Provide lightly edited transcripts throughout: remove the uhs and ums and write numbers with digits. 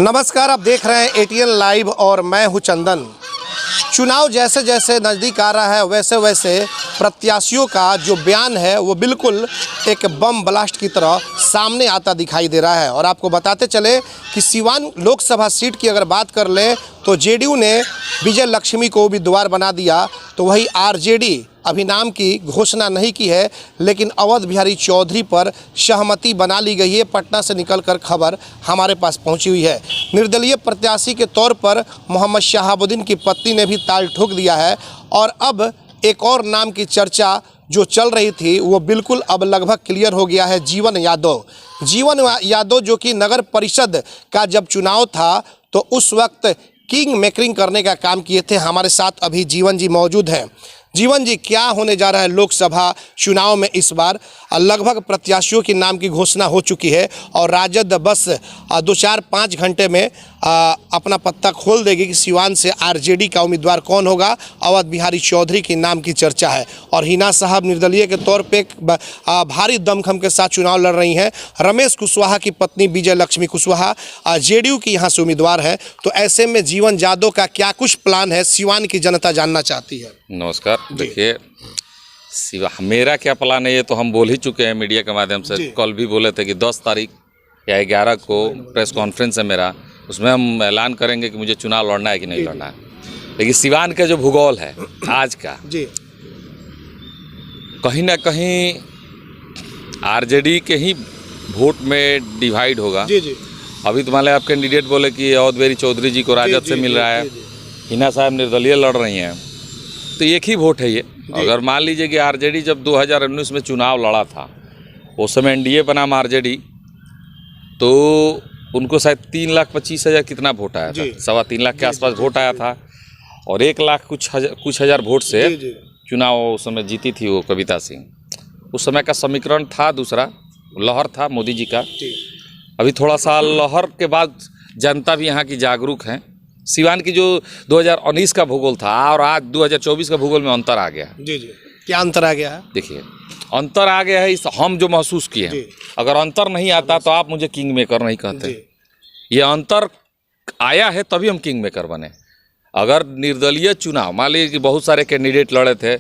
नमस्कार, आप देख रहे हैं एटीएन लाइव और मैं हूं चंदन। चुनाव जैसे जैसे नज़दीक आ रहा है वैसे वैसे प्रत्याशियों का जो बयान है वो बिल्कुल एक बम ब्लास्ट की तरह सामने आता दिखाई दे रहा है। और आपको बताते चले कि सिवान लोकसभा सीट की अगर बात कर लें तो जेडीयू ने विजय लक्ष्मी को उम्मीदवार बना दिया, तो वही आरजेडी अभी नाम की घोषणा नहीं की है, लेकिन अवध बिहारी चौधरी पर सहमति बना ली गई है। पटना से निकलकर खबर हमारे पास पहुंची हुई है। निर्दलीय प्रत्याशी के तौर पर मोहम्मद शहाबुद्दीन की पत्नी ने भी ताल ठोक दिया है और अब एक और नाम की चर्चा जो चल रही थी वो बिल्कुल अब लगभग क्लियर हो गया है। जीवन यादव जो कि नगर परिषद का जब चुनाव था तो उस वक्त किंग मेकरिंग करने का काम किए थे। हमारे साथ अभी जीवन जी मौजूद हैं। जीवन जी, क्या होने जा रहा है लोकसभा चुनाव में इस बार? लगभग प्रत्याशियों के नाम की घोषणा हो चुकी है और राजद बस 2-4-5 घंटे में अपना पत्ता खोल देगी कि सिवान से आरजेडी का उम्मीदवार कौन होगा। अवध बिहारी चौधरी के नाम की चर्चा है और हिना साहब निर्दलीय के तौर पे भारी दमखम के साथ चुनाव लड़ रही हैं। रमेश कुशवाहा की पत्नी विजय लक्ष्मी कुशवाहा जेडीयू की यहाँ से उम्मीदवार है। तो ऐसे में जीवन यादव का क्या कुछ प्लान है, सिवान की जनता जानना चाहती है। नमस्कार। देखिए, मेरा क्या प्लान है ये तो हम बोल ही चुके हैं मीडिया के माध्यम से। कल भी बोले थे कि 10 तारीख या 11 को प्रेस कॉन्फ्रेंस है मेरा, उसमें हम ऐलान करेंगे कि मुझे चुनाव लड़ना है कि नहीं लड़ना है। लेकिन सिवान का जो भूगोल है आज का, कहीं ना कहीं आरजेडी के ही वोट में डिवाइड होगा। अभी तो मान लें आप कैंडिडेट बोले कि अवध बिहारी चौधरी जी को राजद से मिल रहा है, हिना साहब निर्दलीय लड़ रही हैं, तो एक ही वोट है ये। अगर मान लीजिए कि आरजेडी जब 2019 में चुनाव लड़ा था, उस समय एनडीए बना आरजेडी, तो उनको शायद 3,25,000 कितना वोट आया था, 3.25 लाख के आसपास वोट आया था और 1 लाख कुछ हजार वोट से चुनाव उस समय जीती थी वो कविता सिंह। उस समय का समीकरण था दूसरा, लहर था मोदी जी का। अभी थोड़ा सा लहर के बाद जनता भी यहाँ की जागरूक है। सिवान की जो 2019 का भूगोल था और आज 2024 का भूगोल में अंतर आ गया है। क्या अंतर आ गया है? देखिए, अंतर आ गया है, इस हम जो महसूस किए हैं। अगर अंतर नहीं आता तो आप मुझे किंग मेकर नहीं कहते। ये अंतर आया है तभी हम किंग मेकर बने। अगर निर्दलीय चुनाव, मान लीजिए कि बहुत सारे कैंडिडेट लड़े थे,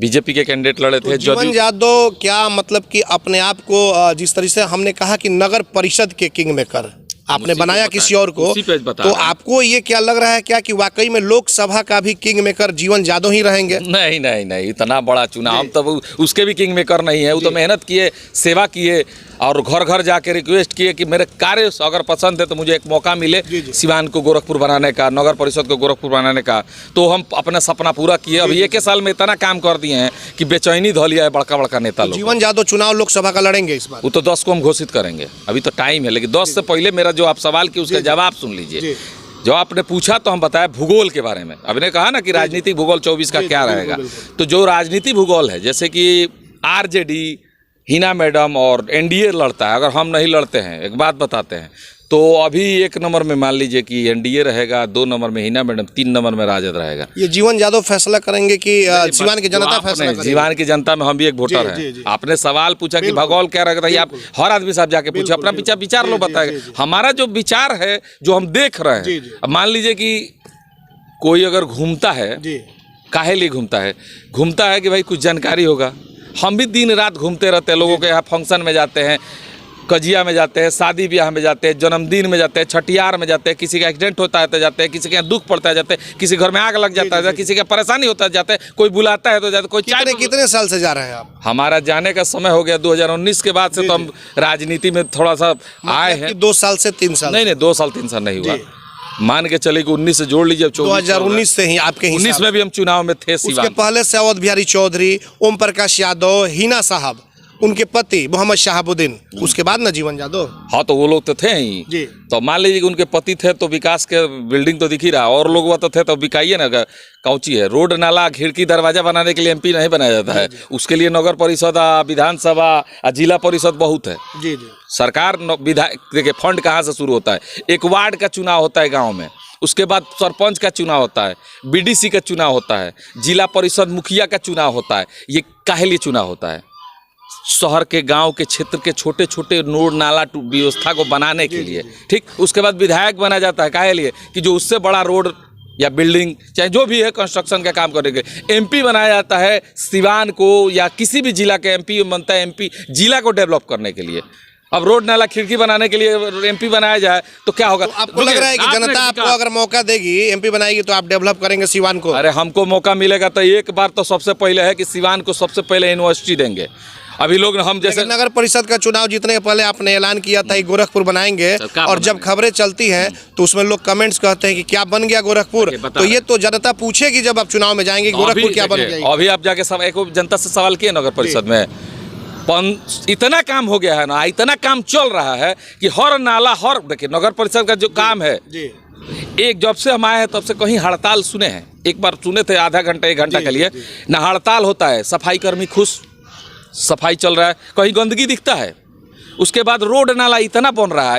बीजेपी के कैंडिडेट लड़े थे। जीवन यादव क्या मतलब कि अपने आप को जिस तरह से हमने कहा कि नगर परिषद के किंग मेकर आपने बनाया किसी और को, तो आपको ये क्या लग रहा है क्या कि वाकई में लोकसभा का भी किंग मेकर जीवन यादव ही रहेंगे? नहीं, इतना बड़ा चुनाव तब उसके भी किंग मेकर नहीं है। वो तो मेहनत किए, सेवा किए और घर घर जाके रिक्वेस्ट किए कि मेरे कार्य अगर पसंद है तो मुझे एक मौका मिले सिवान को गोरखपुर बनाने का, नगर परिषद को गोरखपुर बनाने का। तो हम अपना सपना पूरा किए। अभी 1 साल में इतना काम कर दिए हैं कि बेचैनी धो लिया है बड़का नेता लोग। जीवन यादव चुनाव लोकसभा का लड़ेंगे इस बार? वो तो 10 को हम घोषित करेंगे, अभी तो टाइम है। लेकिन 10 से पहले मेरा जो आप सवाल की उसका जवाब सुन लीजिए। जो आपने पूछा तो हम बताया भूगोल के बारे में। आपने कहा ना कि राजनीतिक भूगोल 24 का क्या रहेगा, तो जो राजनीतिक भूगोल है, जैसे कि आरजेडी, हिना मैडम और एनडीए लड़ता है, अगर हम नहीं लड़ते हैं, एक बात बताते हैं, तो अभी 1 नंबर में मान लीजिए कि एनडीए रहेगा, 2 नंबर में हिना मैडम, 3 नंबर में राजद रहेगा। ये जीवन यादव फैसला करेंगे कि सिवान की जनता फैसला करेगी? सिवान की जनता में हम भी एक वोटर हैं। आपने सवाल पूछा कि भूगोल क्या रहेगा, आप हर आदमी साहब जाके पूछे, अपना विचार लो बताएगा। हमारा जो विचार है, जो हम देख रहे हैं, अब मान लीजिए कि कोई अगर घूमता है, काहे लिए घूमता है कि भाई कुछ जानकारी होगा। हम भी दिन रात घूमते रहते हैं, लोगों के यहाँ फंक्शन में जाते हैं, कजिया में जाते हैं, शादी ब्याह में जाते हैं, जन्मदिन में जाते हैं, छठियार में जाते हैं, किसी का एक्सीडेंट होता है तो जाते हैं, किसी के यहाँ दुख पड़ता है जाते हैं, किसी घर में आग लग जाता है, किसी का परेशानी होता है जाते हैं, कोई बुलाता है तो जाते हैं। कोई कितने साल से जा रहे हैं आप? हमारा जाने का समय हो गया 2019 के बाद से। तो हम राजनीति में थोड़ा सा आए हैं। 2 साल से 3 साल? नहीं, 2 साल 3 साल नहीं हुआ, मान के चले कि 19 से जोड़ लीजिए। 2019 से ही आपके 19 में भी हम चुनाव में थे। उसके पहले से अवध बिहारी चौधरी, ओम प्रकाश यादव, हिना साहब, उनके पति मोहम्मद शहाबुद्दीन, उसके बाद ना जीवन यादव। हाँ, तो वो लोग तो थे ही। तो मान लीजिए कि उनके पति थे तो विकास के बिल्डिंग तो दिख ही रहा, और लोग वो तो थे तो बिकाइए ना। कौची है, रोड नाला खिड़की दरवाजा बनाने के लिए एमपी नहीं बनाया जाता है, उसके लिए नगर परिषद, विधानसभा, जिला परिषद बहुत है। सरकार विधायक, देखिए फंड कहाँ से शुरू होता है, एक वार्ड का चुनाव होता है गाँव में, उसके बाद सरपंच का चुनाव होता है, बीडीसी का चुनाव होता है, जिला परिषद मुखिया का चुनाव होता है। ये काहे लिए चुनाव होता है? शहर के गांव के क्षेत्र के छोटे छोटे रोड नाला व्यवस्था को बनाने के लिए, ठीक। उसके बाद विधायक बना जाता है काहे लिए कि जो उससे बड़ा रोड या बिल्डिंग चाहे जो भी है कंस्ट्रक्शन का काम करने के लिए। एमपी बनाया जाता है सिवान को या किसी भी जिला के एमपी बनता है, एमपी जिला को डेवलप करने के लिए। अब रोड नाला खिड़की बनाने के लिए एमपी बनाया जाए तो क्या होगा? तो आपको लग रहा है कि जनता आपको अगर मौका देगी, एमपी बनाएगी, तो आप डेवलप करेंगे सिवान को? अरे हमको मौका मिलेगा तो एक बार तो सबसे पहले है कि सिवान को सबसे पहले यूनिवर्सिटी देंगे। अभी लोग हम जैसे नगर परिषद का चुनाव जीतने के पहले आपने ऐलान किया था कि गोरखपुर बनाएंगे, और जब खबरें चलती हैं तो उसमें लोग कमेंट्स कहते हैं कि क्या बन गया गोरखपुर। तो ये तो जनता पूछेगी जब आप चुनाव में जाएंगे, गोरखपुर क्या बन गया। अभी आप जाके सब एक जनता से सवाल किए नगर परिषद में, इतना काम हो गया है ना, इतना काम चल रहा है कि हर नाला हर देखिए नगर परिषद का जो काम है, एक जब से हम आए हैं तब से कहीं हड़ताल सुने हैं? एक बार सुने थे आधा घंटा 1 घंटा के लिए ना। हड़ताल होता है, सफाई कर्मी खुश, सफाई चल रहा है, कहीं गंदगी दिखता है। उसके बाद रोड नाला इतना बन रहा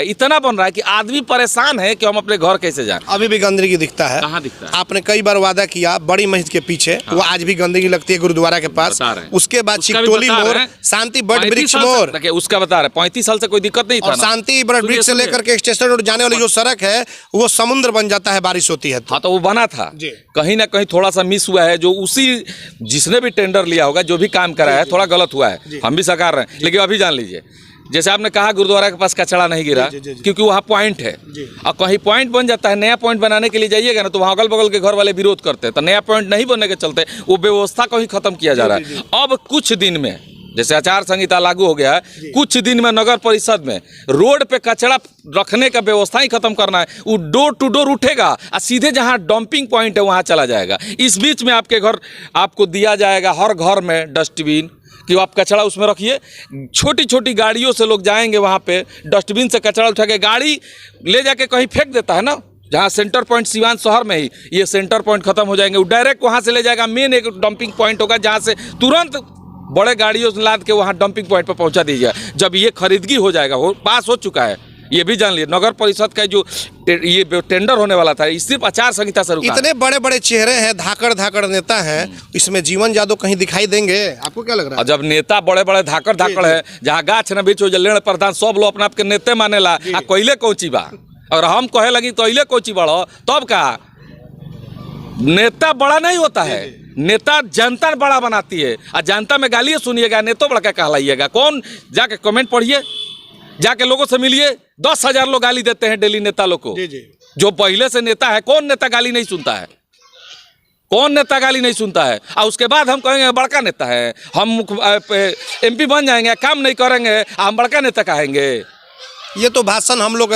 है कि आदमी परेशान है कि हम अपने घर कैसे जाएं। अभी भी गंदगी दिखता है। कहाँ दिखता है? आपने कई बार वादा किया बड़ी मस्जिद के पीछे, वो आज भी गंदगी लगती है गुरुद्वारा के पास। उसके बाद चिकटोली मोड़, शांति बट वृक्ष मोड़, उसका बता रहे 35 साल से कोई दिक्कत नहीं था। शांति बट वृक्ष से लेकर के स्टेशन रोड जाने वाली जो सड़क है वो समुद्र बन जाता है बारिश होती है। हाँ तो वो बना था, कहीं ना कहीं थोड़ा सा मिस हुआ है। जो उसी जिसने भी टेंडर लिया होगा, जो भी काम करा है, थोड़ा गलत हुआ है, हम भी स्वीकार रहे हैं। लेकिन अभी जान लीजिए, जैसे आपने कहा गुरुद्वारा के पास कचरा नहीं गिरा, क्योंकि वहाँ पॉइंट है। और कहीं पॉइंट बन जाता है, नया पॉइंट बनाने के लिए जाइएगा ना तो वहाँ अगल बगल के घर वाले विरोध करते हैं, तो नया पॉइंट नहीं बनने के चलते वो व्यवस्था को ही खत्म किया जा रहा है। अब कुछ दिन में जैसे आचार संहिता लागू हो गया है, कुछ दिन में नगर परिषद में रोड पे कचरा रखने का व्यवस्था ही खत्म करना है। वो डोर टू डोर उठेगा और सीधे जहाँ डंपिंग पॉइंट है वहाँ चला जाएगा। इस बीच में आपके घर आपको दिया जाएगा हर घर में डस्टबिन, कि आप कचरा उसमें रखिए। छोटी छोटी गाड़ियों से लोग जाएंगे वहाँ पे, डस्टबिन से कचरा उठा के गाड़ी ले जाके कहीं फेंक देता है ना, जहाँ सेंटर पॉइंट सिवान शहर में ही ये सेंटर पॉइंट खत्म हो जाएंगे, वो डायरेक्ट वहाँ से ले जाएगा। मेन एक डंपिंग पॉइंट होगा जहाँ से तुरंत बड़े गाड़ियों से लाद के वहाँ डंपिंग पॉइंट पर पहुँचा दीजिएगा। जब ये खरीदगी हो जाएगा, पास हो चुका है, ये भी जान लिए नगर परिषद का जो ये टेंडर होने वाला था, सिर्फ आचार संहिता से रुका। इतने बड़े बड़े चेहरे हैं, धाकड़ नेता हैं, इसमें जीवन यादव कहीं दिखाई देंगे? आपको क्या लग रहा है? जब नेता बड़े बड़े धाकड़ है, जहाँ गाछ न बीच लेण प्रधान सब लोग अपने आपके नेते मानेला, कोयले कोची बा, और हम कहे लगी कोयले कोची बड़ो, तब का नेता बड़ा नहीं होता है, नेता जनता बड़ा बनाती है। और जनता में गालियाँ सुनिएगा, नेता बड़ा क्या कहलाइएगा? कौन जाके कमेंट पढ़िए, जाके लोगों से मिलिए, 10,000 लोग गाली देते हैं डेली नेता लोग को। जो पहले से नेता है, कौन नेता गाली नहीं सुनता है? कौन नेता गाली नहीं सुनता है? और उसके बाद हम कहेंगे बड़का नेता है, हम एमपी बन जाएंगे, काम नहीं करेंगे, हम बड़का नेता कहेंगे। ये तो भाषण हम लोग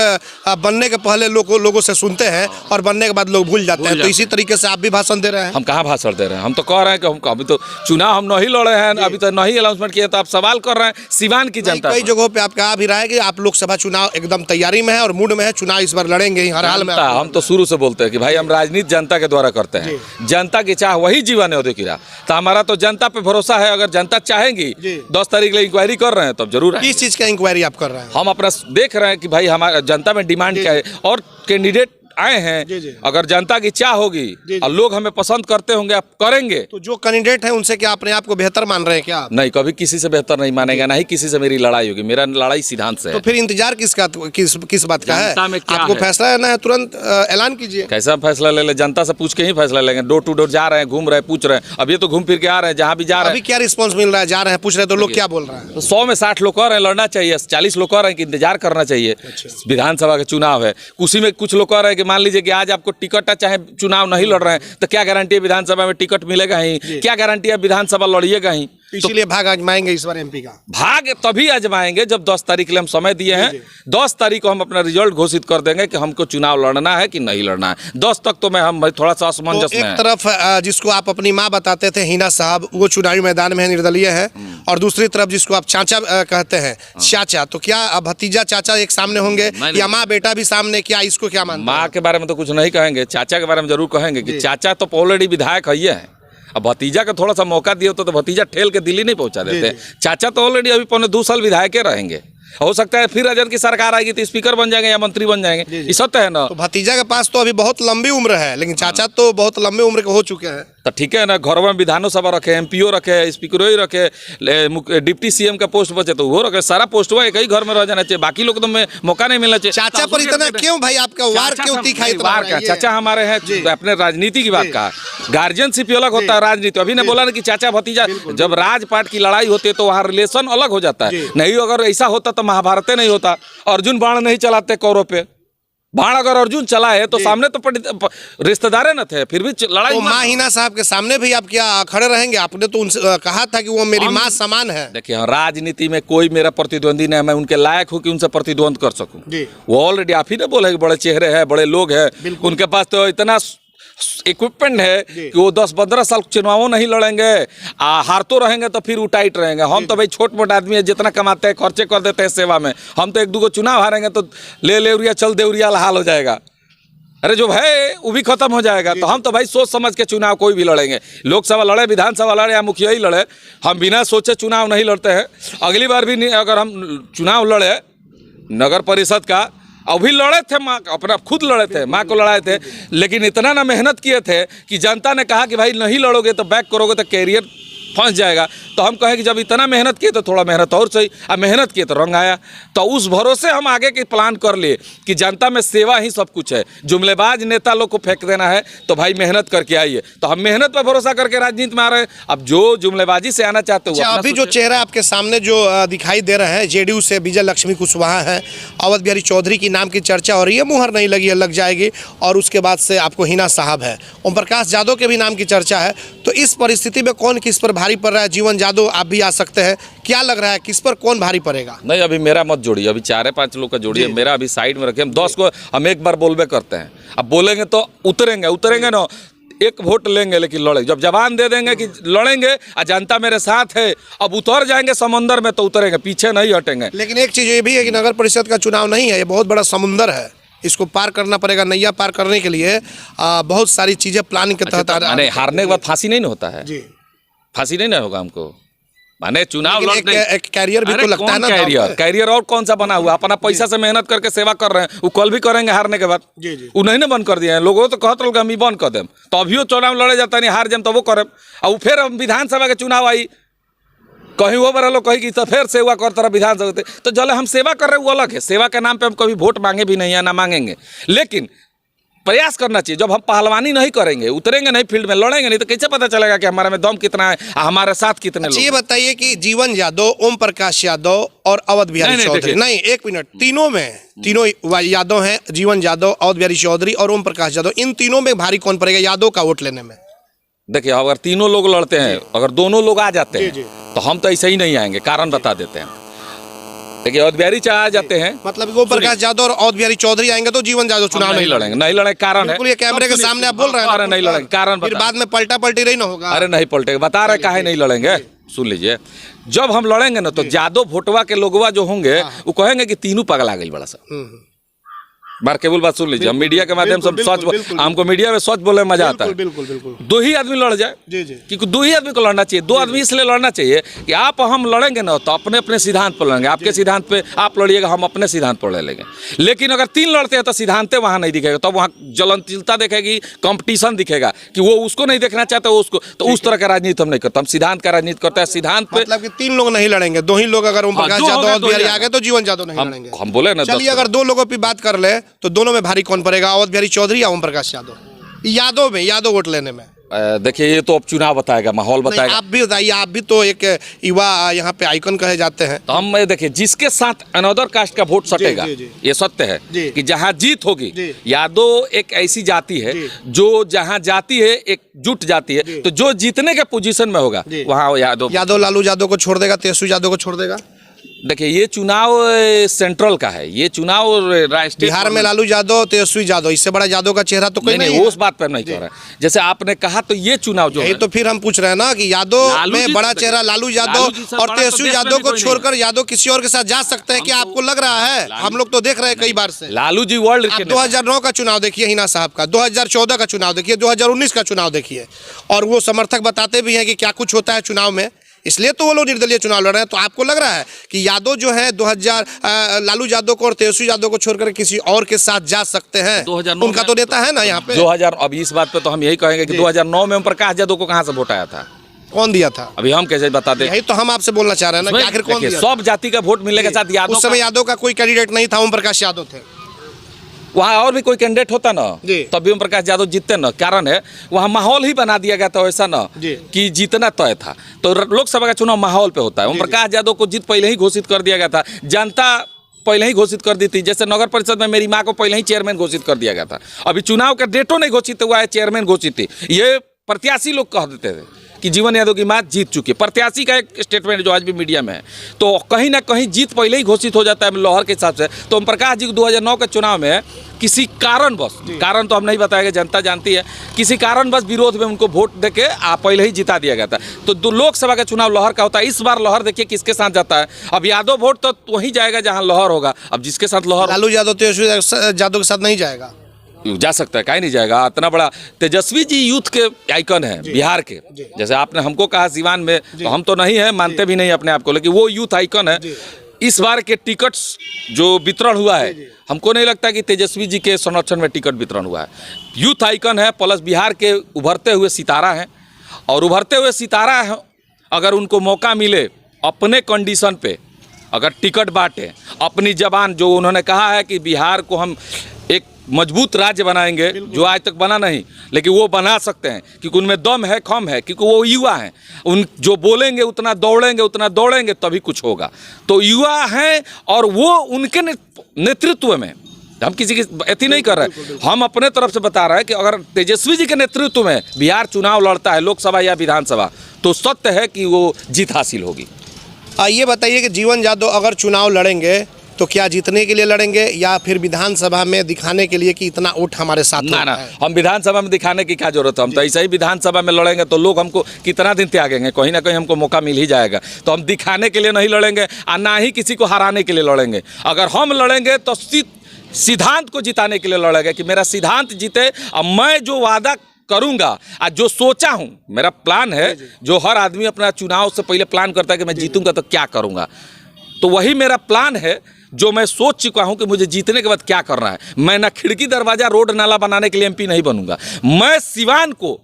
बनने के पहले लोगों से सुनते हैं और बनने के बाद लोग भूल जाते हैं। तो इसी तरीके से आप भी भाषण दे रहे हैं। हम कहाँ भाषण दे रहे हैं? हम तो कह रहे हैं कि हम अभी तो चुनाव हम नहीं लड़े हैं, अभी तो नहीं अनाउंसमेंट किया, तो आप सवाल कर रहे हैं सिवान की जनता। कई जगहों पे आप कहा भी रहा है कि आप लोकसभा चुनाव एकदम तैयारी में है और मूड में है, चुनाव इस बार लड़ेंगे ही हर हाल में। हम तो शुरू से बोलते हैं कि भाई हम राजनीति जनता के द्वारा करते हैं, जनता की चाह वही जीवन है की राह। तो हमारा तो जनता पे भरोसा है, अगर जनता चाहेंगी 10 तारीख ले इंक्वायरी कर रहे हैं तब जरूर। किस चीज का इंक्वायरी आप कर रहे हैं? हम अपना देख रहे हैं कि भाई जनता में डिमांड क्या है, और कैंडिडेट आए हैं, अगर जनता की चाह होगी और लोग हमें पसंद करते होंगे, आप करेंगे। तो जो कैंडिडेट है उनसे क्या अपने आप को बेहतर मान रहे हैं क्या? नहीं, कभी किसी से बेहतर नहीं मानेगा, ना ही किसी से मेरी लड़ाई होगी। मेरा लड़ाई सिद्धांत से है। तो फिर इंतजार किसका, किस बात का है? आपको फैसला लेना है, तुरंत ऐलान कीजिए। कैसा फैसला ले ले? जनता से पूछ के ही फैसला लेंगे। डोर टू डोर जा रहे हैं, घूम रहे हैं, पूछ रहे हैं। अब ये तो घूम फिर के आ रहे हैं, जहाँ भी जा रहे हैं। अभी क्या रिस्पॉन्स मिल रहा है? जा रहे हैं, पूछ रहे हैं, तो लोग क्या बोल रहे हैं? 100 में 60 लोग कह रहे हैं लड़ना चाहिए, 40 लोग कह रहे हैं कि इंतजार करना चाहिए। विधानसभा का चुनाव है, उसी में कुछ लोग कह रहे हैं कि मान लीजिए कि आज को टिकट है, चाहे चुनाव नहीं लड़ रहे हैं, तो क्या गारंटी है विधानसभा में टिकट मिलेगा ही? क्या गारंटी है विधानसभा लड़िएगा ही? इसीलिए भाग आजमाएंगे इस बार एमपी का। भाग तभी आजमाएंगे जब 10 तारीख के लिए हम समय दिए हैं। 10 तारीख को हम अपना रिजल्ट घोषित कर देंगे कि हमको चुनाव लड़ना है कि नहीं लड़ना है। 10 तक तो हम थोड़ा सा असमंजस में हैं। एक तरफ जिसको आप अपनी माँ बताते थे हिना साहब, वो चुनावी मैदान में निर्दलीय है, और दूसरी तरफ जिसको आप चाचा कहते हैं, चाचा, तो क्या भतीजा चाचा एक सामने होंगे या माँ बेटा भी सामने? क्या इसको क्या मानते हैं? माँ के बारे में तो कुछ नहीं कहेंगे, चाचा के बारे में जरूर कहेंगे कि चाचा तो ऑलरेडी विधायक है। अब भतीजा का थोड़ा सा मौका दिया तो भतीजा ठेल के दिल्ली नहीं पहुंचा देते। चाचा तो ऑलरेडी अभी 2.25 साल विधायक रहेंगे। हो सकता है फिर राजद की सरकार आएगी तो स्पीकर बन जाएंगे या मंत्री बन जाएंगे, ये सत्य है ना। तो भतीजा के पास तो अभी बहुत लंबी उम्र है, लेकिन चाचा तो बहुत लंबी उम्र के हो चुके हैं। तो ठीक है ना, घर में विधानसभा सभा रखे, एमपीओ रखे, स्पीकरो ही रखे, डिप्टी सीएम का पोस्ट बचे तो वो रखे, सारा पोस्ट हुआ एक ही घर में रह जाना चाहिए, बाकी लोग तो मौका नहीं मिलना चाहिए। चाचा पर इतना क्यों भाई, आपका वार क्यों तीखा इतना? वार का चाचा हमारे हैं, अपने राजनीति की बात कहा, गार्जियनशिप अलग होता है राजनीति। अभी ने बोला ना कि चाचा भतीजा, जब राजपाट की लड़ाई होती है तो वहाँ रिलेशन अलग हो जाता है। नहीं अगर ऐसा होता तो महाभारत नहीं होता, अर्जुन बाण नहीं चलाते कौरव पे, बाण अगर अर्जुन चलाए तो सामने तो रिश्तेदार न थे, फिर भी लड़ाई। तो माँ हिना साहब के सामने भी आप क्या खड़े रहेंगे? आपने तो उनसे कहा था कि वो मेरी माँ समान है। देखिए राजनीति में कोई मेरा प्रतिद्वंदी नहीं है, मैं उनके लायक हूँ कि उनसे प्रतिद्वंद कर सकूँ। वो ऑलरेडी आप ही ने बोला कि बड़े चेहरे हैं, बड़े लोग हैं, उनके पास तो इतना इक्विपमेंट है कि वो 10-15 साल चुनावों नहीं लड़ेंगे, हार तो रहेंगे तो फिर वो टाइट रहेंगे। हम तो भाई छोट मोट आदमी है, जितना कमाते हैं खर्चे कर देते हैं सेवा में। हम तो 1-2 चुनाव हारेंगे तो ले लेवरिया चल देवरिया हाल हो जाएगा, अरे जो है वो भी खत्म हो जाएगा। तो हम तो भाई सोच समझ के चुनाव कोई भी लड़ेंगे, लोकसभा लड़े, विधानसभा लड़े या मुखिया ही लड़े, हम बिना सोचे चुनाव नहीं लड़ते हैं। अगली बार भी अगर हम चुनाव लड़े नगर परिषद का, अभी लड़े थे, माँ अपना खुद लड़े थे, माँ को लड़ाए थे, लेकिन इतना ना मेहनत किए थे कि जनता ने कहा कि भाई नहीं लड़ोगे तो बैक करोगे तो कैरियर फंस जाएगा। तो हम कहें कि जब इतना मेहनत किए तो थोड़ा मेहनत और सही, अब मेहनत किए तो रंग आया। तो उस भरोसे हम आगे के प्लान कर लिए कि जनता में सेवा ही सब कुछ है, जुमलेबाज नेता लोग को फेंक देना है तो भाई मेहनत करके आइए। तो हम मेहनत पर भरोसा करके राजनीति में आ रहे हैं। अब जो जुमलेबाजी से आना चाहते हो, अभी जो चेहरा आपके सामने जो दिखाई दे रहे हैं, जेडीयू से विजय लक्ष्मी कुशवाहा हैं, अवध बिहारी चौधरी की नाम की चर्चा हो रही है, मुहर नहीं लगी है, लग जाएगी। और उसके बाद से आपको हिना साहब है, ओम प्रकाश यादव के भी नाम की चर्चा है। तो इस परिस्थिति में कौन किस पर भारी पड़ रहा है? जीवन यादव आप भी आ सकते हैं, क्या लग रहा है किस पर कौन भारी पड़ेगा? नहीं अभी मेरा मत जोड़िए, अभी 4-5 लोग का जोड़िए, मेरा अभी साइड में रखे। हम 10 को हम एक बार बोलबे करते हैं, अब बोलेंगे तो उतरेंगे ना, एक वोट लेंगे लेकिन लड़े, जब जवान दे देंगे कि लड़ेंगे और जनता मेरे साथ है, अब उतर जाएंगे समंदर में तो उतरेंगे, पीछे नहीं हटेंगे। लेकिन एक चीज़ ये भी है कि नगर परिषद का चुनाव नहीं है, ये बहुत बड़ा समुंदर है, इसको पार करना पड़ेगा। नैया पार करने के लिए बहुत सारी चीज़ें प्लानिंग के तहत। हारने के बाद फांसी नहीं ना होता है जी, फांसी नहीं ना होगा हमको, माने चुनाव लड़ने एक कैरियर भी तो लगता है ना। कैरियर और कौन सा बना हुआ, अपना पैसा से मेहनत करके सेवा कर रहे हैं, वो कल भी करेंगे हारने के बाद। वो नहीं ना बंद कर दिए हैं, लोगों तो कहते लोग हम ही बंद कर दें, तो अभी चुनाव लड़े जाता नहीं, हार जाए तो वो करें। और फिर विधानसभा के चुनाव आई, कहीं वो बड़ा लोग कहीं कि तो फिर सेवा करते रहे विधानसभा, तो जले हम सेवा कर रहे हैं वो अलग है। सेवा के नाम पे हम कभी वोट मांगे भी नहीं है, ना मांगेंगे, लेकिन प्रयास करना चाहिए। जब हम पहलवानी नहीं करेंगे, उतरेंगे नहीं फील्ड में, लड़ेंगे नहीं, तो कैसे पता चलेगा कि हमारे में दम कितना है, हमारे साथ कितने लोग। ये बताइए कि जीवन यादव, ओम प्रकाश यादव और अवध बिहारी चौधरी, नहीं एक मिनट, तीनों यादव हैं, जीवन यादव, अवध बिहारी चौधरी और ओम प्रकाश यादव, इन तीनों में भारी कौन पड़ेगा यादव का वोट लेने में? देखिए अगर तीनों लोग लड़ते हैं, अगर दोनों लोग आ जाते हैं तो हम तो ऐसे ही नहीं आएंगे, कारण बता देते हैं। देखिए अवध बिहारी आ जाते हैं, मतलब ओम प्रकाश यादव और अवध बिहारी चौधरी आएंगे तो जीवन यादव चुनाव नहीं लड़ेंगे, नहीं लड़ेंगे, कारण है ये कैमरे के सामने आप बोल रहे हैं नहीं लड़ेंगे, कारण फिर बाद में पलटा पलटी नहीं ना होगा। अरे नहीं पलटेगा, बता रहे काहे नहीं लड़ेंगे। सुन लीजिए, जब हम लड़ेंगे ना तो यादव भोटवा के लोगवा जो होंगे वो कहेंगे कि तीनों पगला गई बड़ा सा। बार केवल बात सुन लीजिए, हम मीडिया के माध्यम से सच, हमको मीडिया में सच बोलने में मजा आता है। दो ही आदमी लड़ जाए, क्योंकि दो ही आदमी को लड़ना चाहिए। दो आदमी इसलिए लड़ना चाहिए कि आप हम लड़ेंगे ना तो अपने अपने सिद्धांत पर लड़ेंगे, आपके सिद्धांत पे आप लड़िएगा, हम अपने सिद्धांत पर लड़ लेंगे। लेकिन अगर 3 लड़ते हैं तो सिद्धांत वहाँ नहीं दिखेगा, तब वहाँ जलनशीलता दिखेगी, कंपटीशन दिखेगा कि वो उसको नहीं देखना चाहता, वो उसको। तो उस तरह का राजनीति हम नहीं करते, हम सिद्धांत का राजनीति करते हैं। सिद्धांत पे मतलब कि 3 लोग नहीं लड़ेंगे, 2 ही लोग। अगर ओम प्रकाश यादव और बिहारी आ गए तो जीवन यादव नहीं लड़ेंगे, हम बोले ना। चलिए अगर 2 लोगों की बात कर ले तो दोनों में भारी कौन पड़ेगा, अवध बिहारी चौधरी या ओम प्रकाश यादव? यादव में, यादव वोट लेने में। देखिए ये तो अब चुनाव बताएगा, माहौल बताएगा। आप भी बताइए, आप भी तो एक युवा यहाँ पे आइकन कहे जाते हैं। तो हम देखिए जिसके साथ अनदर कास्ट का वोट सटेगा, ये सत्य है कि जहाँ जीत होगी, यादव एक ऐसी जाति है जो जहाँ जाती है एक जुट जाती है, तो जो जीतने के पोजीशन में होगा वहाँ यादव लालू यादव को छोड़ देगा, तेजस्वी यादव को छोड़ देगा। देखिए ये चुनाव सेंट्रल का है, ये चुनाव राष्ट्रीय। बिहार में लालू यादव, तेजस्वी यादव, इससे बड़ा यादव का चेहरा तो कोई नहीं। उस बात पर नहीं कह रहा है, जैसे आपने कहा, तो ये चुनाव जो है, तो फिर हम पूछ रहे हैं ना कि यादव में बड़ा चेहरा लालू यादव और तेजस्वी यादव को छोड़कर यादव किसी और के साथ जा सकते हैं, क्या आपको लग रहा है? हम लोग तो देख रहे हैं कई बार से। लालू जी वर्ल्ड 2009 का चुनाव देखिए हिना साहब का, 2014 का चुनाव देखिए, 2019 का चुनाव देखिए, और वो समर्थक बताते भी हैं कि क्या कुछ होता है चुनाव में। इसलिए तो वो लोग निर्दलीय चुनाव लड़ रहे हैं। तो आपको लग रहा है कि यादव जो है 2000 लालू यादव को और तेजस्वी यादव को छोड़कर किसी और के साथ जा सकते हैं? 2009 उनका तो नेता है ना यहाँ पे। 2000 अब इस बात पे तो हम यही कहेंगे कि 2009 में ओम प्रकाश यादव को कहाँ से वोट आया था? कौन दिया था? अभी हम कैसे बता दें? यही तो हम आपसे बोलना चाह रहे हैं ना कि आखिर कौन दिया? सब जाति का वोट मिलने के साथ यादव, उस समय यादव का कोई कैंडिडेट नहीं था, ओम प्रकाश यादव थे। वहाँ और भी कोई कैंडिडेट होता ना तब भी ओम प्रकाश यादव जीतते ना। कारण है वहाँ माहौल ही बना दिया गया था वैसा ना कि जीतना तय था। तो लोकसभा का चुनाव माहौल पे होता है। ओम प्रकाश यादव को जीत पहले ही घोषित कर दिया गया था, जनता पहले ही घोषित कर दी थी। जैसे नगर परिषद में मेरी माँ को पहले ही चेयरमैन घोषित कर दिया गया था। अभी चुनाव का डेटो नहीं घोषित हुआ है, चेयरमैन घोषित थी। ये प्रत्याशी लोग कह देते थे कि जीवन यादव की माँ जीत चुकी है। प्रत्याशी का एक स्टेटमेंट जो आज भी मीडिया में है, तो कहीं ना कहीं जीत पहले ही घोषित हो जाता है लहर के हिसाब से। तो ओम प्रकाश जी को 2009 के चुनाव में किसी कारणवश, कारण तो हम नहीं बताएंगे, जनता जानती है, किसी कारणवश विरोध में उनको वोट देके पहले ही जिता दिया गया था। तो लोकसभा का चुनाव लहर का होता है। इस बार लहर देखिए किसके साथ जाता है। अब यादव वोट तो वहीं जाएगा जहाँ लहर होगा। अब जिसके साथ लहर, लालू यादव तेजस्वी यादव के साथ नहीं जाएगा? जा सकता है, काहे नहीं जाएगा। इतना बड़ा तेजस्वी जी यूथ के आइकन है बिहार के। जैसे आपने हमको कहा सिवान में, तो हम तो नहीं है, मानते भी नहीं अपने आप को, लेकिन वो यूथ आइकन है। इस बार के टिकट्स जो वितरण हुआ है, हमको नहीं लगता कि तेजस्वी जी के संरक्षण में टिकट वितरण हुआ है। यूथ आइकन है, प्लस बिहार के उभरते हुए सितारा हैं। और उभरते हुए सितारा है, अगर उनको मौका मिले अपने कंडीशन पे अगर टिकट बांटे, अपनी जबान जो उन्होंने कहा है कि बिहार को हम एक मजबूत राज्य बनाएंगे, जो आज तक बना नहीं, लेकिन वो बना सकते हैं क्योंकि उनमें दम है, खम है, क्योंकि वो युवा हैं। उन जो बोलेंगे उतना दौड़ेंगे तभी कुछ होगा। तो युवा हैं और वो उनके नेतृत्व में, हम किसी की अति नहीं कर रहे, हम अपने तरफ से बता रहे हैं कि अगर तेजस्वी जी के नेतृत्व में बिहार चुनाव लड़ता है, लोकसभा या विधानसभा, तो सत्य है कि वो जीत हासिल होगी। ये बताइए कि जीवन यादव अगर चुनाव लड़ेंगे तो क्या जीतने के लिए लड़ेंगे या फिर विधानसभा में दिखाने के लिए कि इतना वोट हमारे साथ ना, हम विधानसभा में दिखाने की क्या जरूरत है। हम तो ऐसे ही विधानसभा में लड़ेंगे तो लोग हमको कितना दिन त्यागेंगे, कहीं ना कहीं हमको मौका मिल ही जाएगा। तो हम दिखाने के लिए नहीं लड़ेंगे और ना ही किसी को हराने के लिए लड़ेंगे। अगर हम लड़ेंगे तो सिद्धांत को जिताने के लिए लड़ेंगे कि मेरा सिद्धांत जीते और मैं जो वादा करूंगा और जो सोचा हूं, मेरा प्लान है, जो हर आदमी अपना चुनाव से पहले प्लान करता है कि मैं जीतूंगा तो क्या करूंगा, तो वही मेरा प्लान है जो मैं सोच चुका हूं कि मुझे जीतने के बाद क्या करना है। मैं ना खिड़की दरवाजा रोड नाला बनाने के लिए एमपी नहीं बनूंगा, मैं सिवान को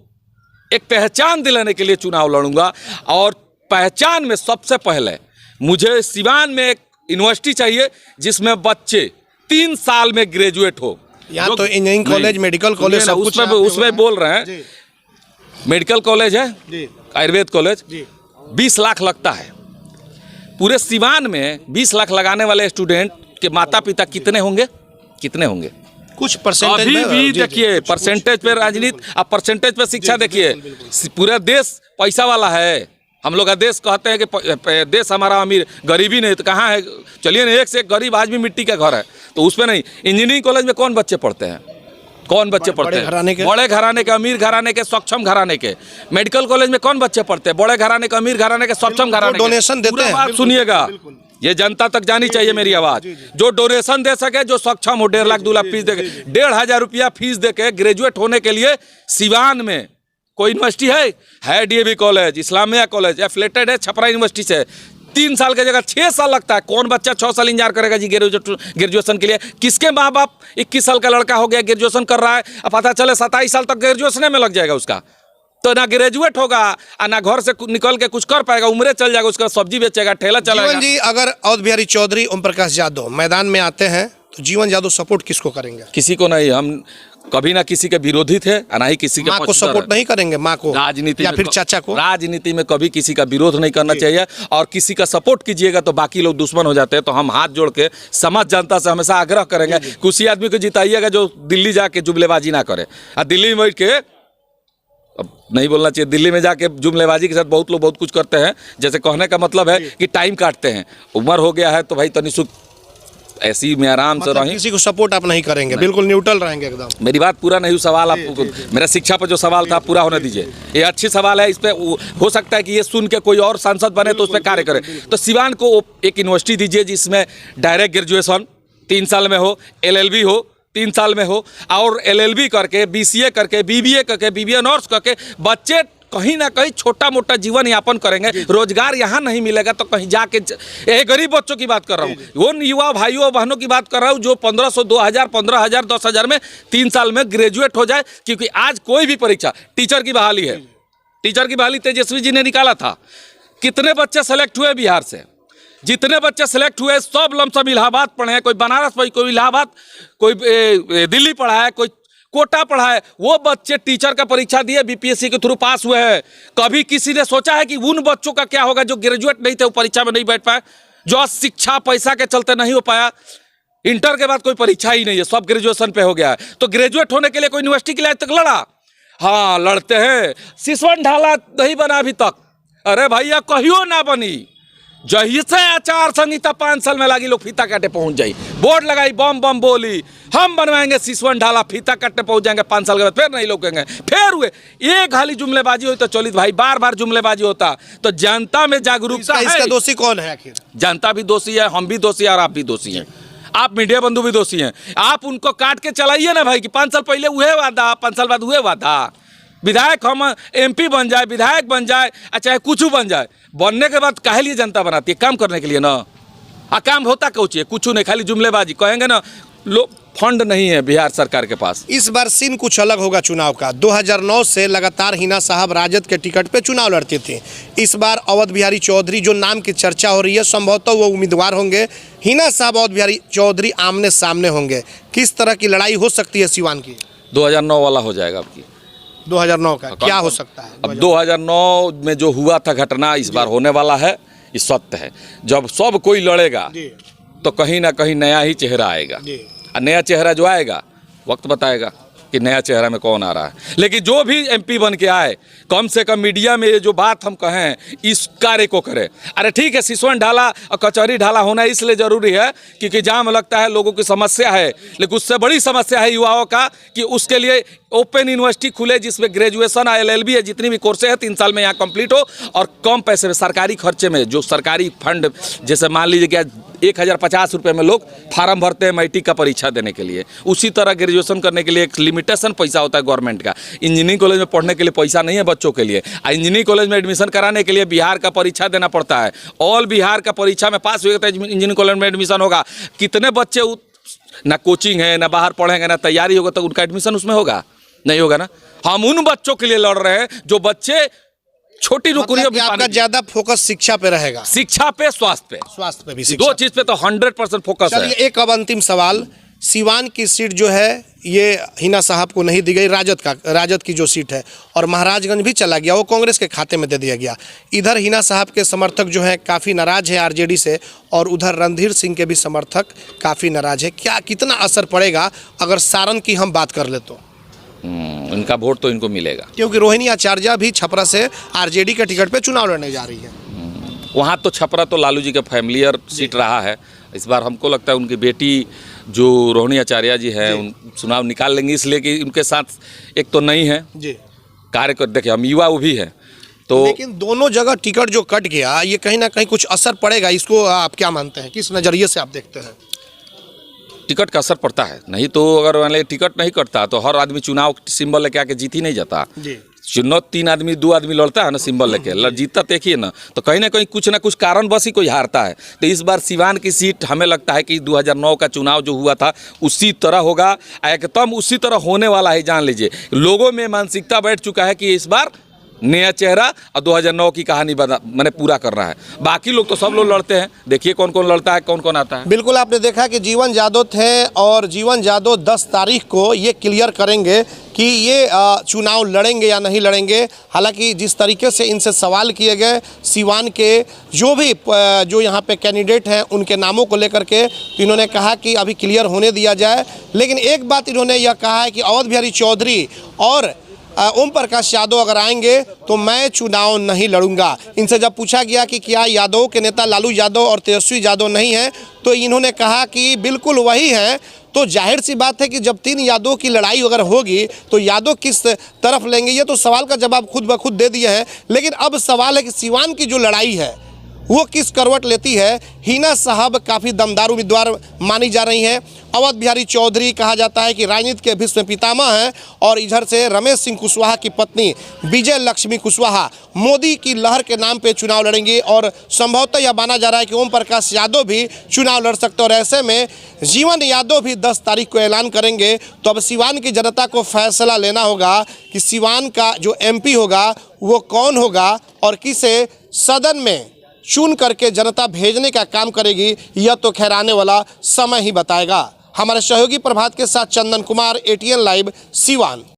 एक पहचान दिलाने के लिए चुनाव लड़ूंगा। और पहचान में सबसे पहले मुझे सिवान में एक यूनिवर्सिटी चाहिए जिसमें बच्चे 3 साल में ग्रेजुएट हो। यहाँ तो इंजीनियरिंग कॉलेज, मेडिकल कॉलेज सब कुछ उसमें बोल रहे हैं। मेडिकल कॉलेज है, आयुर्वेद कॉलेज, 20 लाख लगता है। पूरे सिवान में 20 लाख लगाने वाले स्टूडेंट के माता पिता कितने होंगे? कुछ परसेंटेज अभी भी देखिए, परसेंटेज पे राजनीति, अब परसेंटेज पे शिक्षा देखिए। पूरा देश पैसा वाला है। हम लोग का देश कहते हैं कि देश हमारा अमीर, गरीबी नहीं, तो कहाँ है? चलिए ना, एक से एक गरीब आज भी मिट्टी का घर है, तो उस पर नहीं। इंजीनियरिंग कॉलेज में कौन बच्चे पढ़ते हैं? बड़े घराने के, अमीर घराने के, सक्षम घराने के। मेडिकल कॉलेज में कौन बच्चे पढ़ते हैं? बड़े घराने के, अमीर घराने के, सक्षम घराने के। डोनेशन देते हैं। बात सुनिएगा, ये जनता तक जानी चाहिए मेरी आवाज। जो डोनेशन दे सके, जो सक्षम हो, 1.5 लाख 2 लाख फीस देके, 1,500 रुपया फीस देके ग्रेजुएट होने के लिए सिवान में कोई यूनिवर्सिटी है DAV college, Islamia college, affiliated है छपरा यूनिवर्सिटी से। 3 साल की जगह 6 साल लगता है। कौन बच्चा 6 साल इंतजार करेगा जी ग्रेजुएशन के लिए? किसके माँ बाप 21 साल का लड़का हो गया, ग्रेजुएशन कर रहा है, अब पता चले 27 साल तक ग्रेजुएशन में लग जाएगा उसका, तो ना ग्रेजुएट होगा और ना घर से निकल के कुछ कर पाएगा, उम्र चल जाएगा, उसका सब्जी बेचेगा, ठेला चलाएगा। जीवन जी, अगर अवध बिहारी चौधरी, ओम प्रकाश यादव मैदान में आते हैं तो जीवन यादव सपोर्ट किसको करेंगे? किसी को नहीं। हम कभी ना किसी के विरोधी थे और ना ही किसी के माँ को सपोर्ट नहीं करेंगे। माँ को, राजनीति या में, फिर चाचा को? राजनीति में कभी किसी का विरोध नहीं करना चाहिए। और किसी का सपोर्ट कीजिएगा तो बाकी लोग दुश्मन हो जाते हैं। तो हम हाथ जोड़ के समाज जनता से हमेशा आग्रह करेंगे कि उसी आदमी को जिताइएगा जो दिल्ली जाके जुमलेबाजी ना करे। और दिल्ली में बैठ के, अब नहीं बोलना चाहिए, दिल्ली में जाके जुमलेबाजी के साथ बहुत लोग बहुत कुछ करते हैं। जैसे कहने का मतलब है कि टाइम काटते हैं, उम्र हो गया है तो भाई तनी सुख ऐसी में आराम से रहें। किसी को सपोर्ट आप नहीं करेंगे, बिल्कुल न्यूट्रल रहेंगे एकदम। मेरी बात पूरा नहीं हुई, सवाल आप मेरा शिक्षा पर जो सवाल था पूरा होने दीजिए। ये अच्छी सवाल है, इस पे हो सकता है कि ये सुन के कोई और सांसद बने तो उस पर कार्य करे। तो सिवान को एक यूनिवर्सिटी दीजिए जिसमें डायरेक्ट ग्रेजुएशन 3 साल में हो, LLB हो 3 साल में हो, और LLB करके, BCA करके, BBA करके, BBA ऑनर्स करके बच्चे कहीं ना कहीं छोटा मोटा जीवन यापन करेंगे। रोजगार यहाँ नहीं मिलेगा तो कहीं जाके ये गरीब बच्चों की बात कर रहा हूँ, उन युवा भाइयों बहनों की बात कर रहा हूँ जो 1500, 2000, 15000, 10,000 में 3 साल में ग्रेजुएट हो जाए। क्योंकि आज कोई भी परीक्षा, टीचर की बहाली है, टीचर की बहाली तेजस्वी जी ने निकाला था, कितने बच्चे सेलेक्ट हुए बिहार से? जितने बच्चे सेलेक्ट हुए सब लमसम इलाहाबाद पढ़े हैं, कोई बनारस पढ़ी, कोई इलाहाबाद, कोई दिल्ली पढ़ा है, कोई कोटा पढ़ा है। वो बच्चे टीचर का परीक्षा दिए, बीपीएससी के थ्रू पास हुए हैं। कभी किसी ने सोचा है कि उन बच्चों का क्या होगा जो ग्रेजुएट नहीं थे, वो परीक्षा में नहीं बैठ पाए, जो शिक्षा पैसा के चलते नहीं हो पाया? इंटर के बाद कोई परीक्षा ही नहीं है, सब ग्रेजुएशन पे हो गया है। तो ग्रेजुएट होने के लिए कोई यूनिवर्सिटी के लिए आज तक लड़ा? हाँ, लड़ते हैं। सिसवन ढाला नहीं बना अभी तक। अरे भैया कहियो ना बनी, जही से आचार संहिता 5 साल में लगी, लोग फीता काटे पहुंच जाई, बोर्ड लगाई, बम बम बोली, हम बनवाएंगे सिसवन ढाला, फीता काटने पहुंच जाएंगे 5 साल के बाद, फिर नहीं लोग कहेंगे, फिर हुए। एक हाली जुमलेबाजी हुई तो चलित भाई, बार बार जुमलेबाजी होता तो जनता में जागरूकता है। इसका दोषी कौन है आखिर? जनता भी दोषी है, हम भी दोषी है और आप भी दोषी हैं, आप मीडिया बंधु भी दोषी हैं। आप उनको काट के चलाइए ना भाई कि 5 साल पहले हुए वादा, 5 साल बाद हुए वादा। विधायक हम एमपी बन जाए, विधायक बन जाए, चाहे कुछ बन जाए, बनने के बाद काहे लिए जनता बनाती है? काम करने के लिए ना। काम होता कुछ है, कुछ नहीं, खाली जुमलेबाजी कहेंगे ना। लो, फंड नहीं है बिहार सरकार के पास। इस बार सीन कुछ अलग होगा चुनाव का। 2009 से लगातार हिना साहब राजद के टिकट पे चुनाव लड़ते थे। इस बार अवध बिहारी चौधरी जो नाम की चर्चा हो रही है, संभवतः वो उम्मीदवार होंगे। हिना साहब अवध बिहारी चौधरी आमने सामने होंगे। किस तरह की लड़ाई हो सकती है सिवान की? 2009 वाला हो जाएगा आपकी। 2009 का क्या हो सकता है? अब 2009 में जो हुआ था घटना इस बार होने वाला है, ये सत्य है। जब सब कोई लड़ेगा तो कहीं ना कहीं नया ही चेहरा आएगा, और नया चेहरा जो आएगा वक्त बताएगा कि नया चेहरा में कौन आ रहा है। लेकिन जो भी एमपी बन के आए, कम से कम मीडिया में ये जो बात हम कहें इस कार्य को करें। अरे ठीक है, सिसवन ढाला और कचहरी ढाला होना इसलिए ज़रूरी है क्योंकि जाम लगता है, लोगों की समस्या है। लेकिन उससे बड़ी समस्या है युवाओं का कि उसके लिए ओपन यूनिवर्सिटी खुले जिसमें ग्रेजुएशन LLB है, जितनी भी कोर्सें हैं 3 साल में यहाँ कंप्लीट हो, और कम पैसे में सरकारी खर्चे में, जो सरकारी फंड, जैसे मान लीजिए क्या 1050 रुपये में लोग फार्म भरते हैं मैट्रिक का परीक्षा देने के लिए, उसी तरह ग्रेजुएशन करने के लिए एक लिमिटेशन पैसा होता है गवर्नमेंट का। इंजीनियरिंग कॉलेज में पढ़ने के लिए पैसा नहीं है बच्चों के लिए। इंजीनियरिंग कॉलेज में एडमिशन कराने के लिए बिहार का परीक्षा देना पड़ता है। ऑल बिहार का परीक्षा में पास हुए तो इंजीनियरिंग कॉलेज में एडमिशन होगा। कितने बच्चे ना कोचिंग है, ना बाहर पढ़ेंगे, ना तैयारी होगा, तो उनका एडमिशन उसमें होगा? नहीं होगा ना। हम उन बच्चों के लिए लड़ रहे हैं जो बच्चे छोटी नौकरियों मतलब आपका ज्यादा फोकस शिक्षा पे रहेगा? शिक्षा पे, स्वास्थ्य पे भी, दो चीज पे तो 100% फोकस है। एक अब अंतिम सवाल, सिवान की सीट जो है ये हिना साहब को नहीं दी गई, राजद की जो सीट है, और महाराजगंज भी चला गया, वो कांग्रेस के खाते में दे दिया गया। इधर हिना साहब के समर्थक जो हैं काफ़ी नाराज है आरजेडी से, और उधर रणधीर सिंह के भी समर्थक काफ़ी नाराज है। क्या कितना असर पड़ेगा अगर सारण की हम बात कर ले तो? इनका वोट तो इनको मिलेगा, क्योंकि रोहिणी आचार्य भी छपरा से आरजेडी के टिकट पे चुनाव लड़ने जा रही है। वहाँ तो छपरा तो लालू जी का फैमिलियर सीट रहा है। इस बार हमको लगता है उनकी बेटी जो रोहिणी आचार्य जी है उन चुनाव निकाल लेंगे, इसलिए कि उनके साथ एक तो नहीं है जी कार्य कर, देखिए हम युवा वो भी है तो। लेकिन दोनों जगह टिकट जो कट गया, ये कहीं ना कहीं कुछ असर पड़ेगा, इसको आप क्या मानते हैं? किस नज़रिए से आप देखते हैं? टिकट का असर पड़ता है, नहीं तो अगर मान टिकट नहीं कटता तो हर आदमी चुनाव सिंबल लेके आके जीत ही नहीं जाता जी। चुनाव 3 आदमी 2 आदमी लड़ता है ना सिंबल लेके, जीतता देखिए ना, तो कहीं ना कुछ कारण बस ही कोई हारता है। तो इस बार सिवान की सीट हमें लगता है कि 2009 का चुनाव जो हुआ था उसी तरह होगा, एकदम उसी तरह होने वाला है। जान लीजिए लोगों में मानसिकता बैठ चुका है कि इस बार नया चेहरा और 2009 की कहानी मैंने पूरा कर रहा है। बाकी लोग तो सब लोग लड़ते हैं, देखिए कौन कौन लड़ता है, कौन कौन आता है। बिल्कुल, आपने देखा कि जीवन यादव थे, और जीवन यादव 10 तारीख को ये क्लियर करेंगे कि ये चुनाव लड़ेंगे या नहीं लड़ेंगे। हालांकि जिस तरीके से इनसे सवाल किए गए सिवान के जो यहाँ पे कैंडिडेट हैं उनके नामों को लेकर के, तो इन्होंने कहा कि अभी क्लियर होने दिया जाए। लेकिन एक बात इन्होंने यह कहा है कि अवध बिहारी चौधरी और ओम प्रकाश यादव अगर आएंगे तो मैं चुनाव नहीं लड़ूंगा। इनसे जब पूछा गया कि क्या यादव के नेता लालू यादव और तेजस्वी यादव नहीं हैं, तो इन्होंने कहा कि बिल्कुल वही हैं। तो जाहिर सी बात है कि जब 3 यादव की लड़ाई अगर होगी तो यादव किस तरफ लेंगे, ये तो सवाल का जवाब खुद ब खुद दे दिए हैं। लेकिन अब सवाल है कि सिवान की जो लड़ाई है वो किस करवट लेती है। हिना साहब काफ़ी दमदार उम्मीदवार मानी जा रही हैं। अवध बिहारी चौधरी कहा जाता है कि राजनीति के भीष्म पितामह हैं, और इधर से रमेश सिंह कुशवाहा की पत्नी विजय लक्ष्मी कुशवाहा मोदी की लहर के नाम पे चुनाव लड़ेंगी, और संभवतः यह माना जा रहा है कि ओम प्रकाश यादव भी चुनाव लड़ सकते हैं। और ऐसे में जीवन यादव भी 10 तारीख को ऐलान करेंगे। तो अब सिवान की जनता को फैसला लेना होगा कि सिवान का जो MP होगा वो कौन होगा, और किसे सदन में चुन करके जनता भेजने का काम करेगी, यह तो खैर आने वाला समय ही बताएगा। हमारे सहयोगी प्रभात के साथ चंदन कुमार, ATN लाइव, सिवान।